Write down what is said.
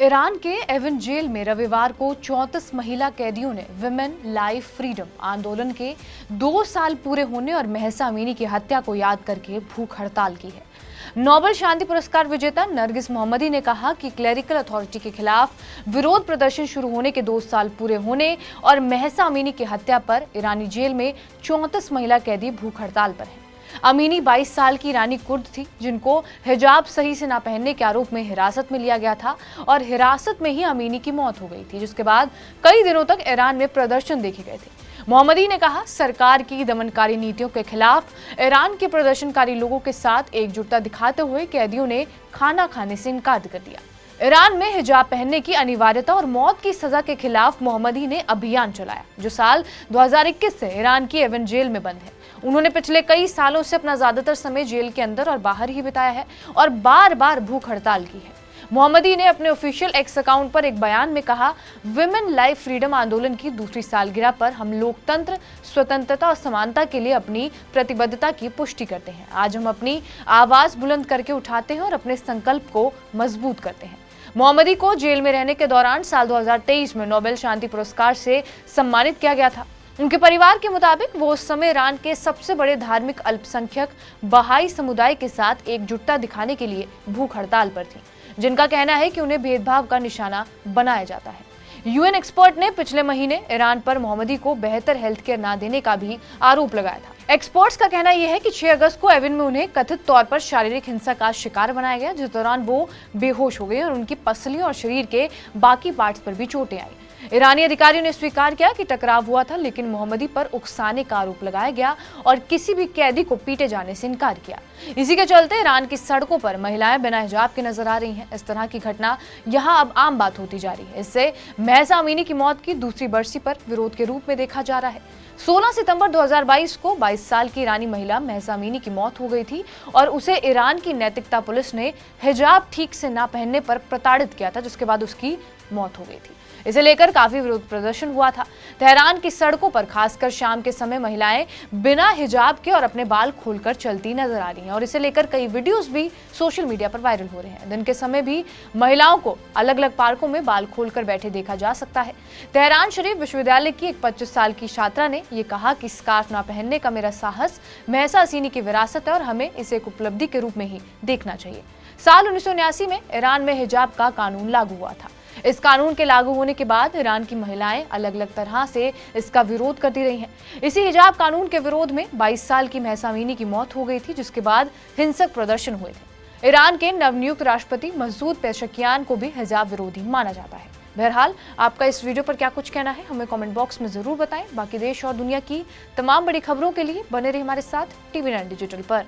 Iran के Avon jail में रविवार को 34 महिला कैदियों ने विमेन लाइफ फ्रीडम आंदोलन के 2 साल पूरे होने और महसा अमीनी की हत्या को याद करके भूख हड़ताल की है। नोबेल शांति पुरस्कार विजेता नरगिस मोहम्मदी ने कहा कि क्लेरिकल अथॉरिटी के खिलाफ विरोध प्रदर्शन शुरू होने के 2 साल पूरे होने और महसा अमीनी की हत्या पर ईरानी जेल में 34 महिला कैदी भूख हड़ताल पर हैं। अमीनी 22 साल की ईरानी कुर्द थी जिनको हिजाब सही से ना पहनने के आरोप में हिरासत में लिया गया था और हिरासत में ही अमीनी की मौत हो गई थी, जिसके बाद कई दिनों तक ईरान में प्रदर्शन देखे गए थे। मोहम्मदी ने कहा, सरकार की दमनकारी नीतियों के खिलाफ ईरान के प्रदर्शनकारी लोगों के साथ एकजुटता दिखाते हुए कैदियों ने खाना खाने से इनकार कर दिया। ईरान में हिजाब पहनने की अनिवार्यता और मौत की सजा के खिलाफ मोहम्मदी ने अभियान चलाया, जो साल 2021 से ईरान की एवन जेल में बंद है। उन्होंने पिछले कई सालों से अपना ज्यादातर समय जेल के अंदर और बाहर ही बिताया है और बार बार भूख हड़ताल की है। मोहम्मदी ने अपने ऑफिशियल एक्स अकाउंट पर एक बयान में कहा, विमेन लाइफ फ्रीडम आंदोलन की दूसरी सालगिरह पर हम लोकतंत्र, स्वतंत्रता और समानता के लिए अपनी प्रतिबद्धता की पुष्टि करते हैं। आज हम अपनी आवाज बुलंद करके उठाते हैं और अपने संकल्प को मजबूत करते हैं। मोहम्मदी को जेल में रहने के दौरान साल 2023 में नोबेल शांति पुरस्कार से सम्मानित किया गया था। उनके परिवार के मुताबिक वो उस समय ईरान के सबसे बड़े धार्मिक अल्पसंख्यक बहाई समुदाय के साथ एकजुटता दिखाने के लिए भूख हड़ताल पर थी, जिनका कहना है कि उन्हें भेदभाव का निशाना बनाया जाता है। यूएन एक्सपर्ट ने पिछले महीने ईरान पर मोहम्मदी को बेहतर हेल्थ केयर न देने का भी आरोप लगाया था। एक्सपर्ट्स का कहना यह है कि 6 अगस्त को एवन में उन्हें कथित तौर पर शारीरिक हिंसा का शिकार बनाया गया, जिस दौरान वो बेहोश हो गए और उनकी पसलियों और शरीर के बाकी पार्ट्स पर भी चोटें आई। ईरानी अधिकारियों ने स्वीकार किया कि टकराव हुआ था, लेकिन मोहम्मदी पर उकसाने का आरोप लगाया गया और किसी भी कैदी को पीटे जाने से इनकार किया। इसी के चलते ईरान की सड़कों पर महिलाएं बिना हिजाब के नजर आ रही हैं। इस तरह की घटना यहां अब आम बात होती जा रही है। इससे महसा अमीनी की मौत की दूसरी बरसी पर विरोध के रूप में देखा जा रहा है। 16 सितंबर 2022 को 22 साल की ईरानी महिला महसा अमीनी की मौत हो गई थी और उसे ईरान की नैतिकता पुलिस ने हिजाब ठीक से ना पहनने पर प्रताड़ित किया था, जिसके बाद उसकी मौत हो गई थी। इसे लेकर काफी विरोध प्रदर्शन हुआ था। तेहरान की सड़कों पर खासकर शाम के समय महिलाएं बिना हिजाब के और अपने बाल खोलकर चलती नजर आ रही हैं और इसे लेकर कई वीडियोस भी सोशल मीडिया पर वायरल हो रहे हैं। दिन के समय भी महिलाओं को अलग अलग पार्कों में बाल खोलकर बैठे देखा जा सकता है। तेहरान शरीफ विश्वविद्यालय की एक 25 साल की छात्रा ने यह कहा कि स्कार्फ ना पहनने का मेरा साहस महसा अमीनी की विरासत है और हमें इसे एक उपलब्धि के रूप में ही देखना चाहिए। साल 1979 में ईरान में हिजाब का कानून लागू हुआ था। इस कानून के लागू होने के बाद ईरान की महिलाएं अलग अलग तरह से इसका विरोध करती रही हैं। इसी हिजाब कानून के विरोध में 22 साल की महसा अमीनी की मौत हो गई थी, जिसके बाद हिंसक प्रदर्शन हुए थे। ईरान के नवनियुक्त राष्ट्रपति मसूद पेशेकियान को भी हिजाब विरोधी माना जाता है। बहरहाल, आपका इस वीडियो पर क्या कुछ कहना है, हमें कमेंट बॉक्स में जरूर बताएं। बाकी देश और दुनिया की तमाम बड़ी खबरों के लिए बने रहिए हमारे साथ TV9 डिजिटल पर।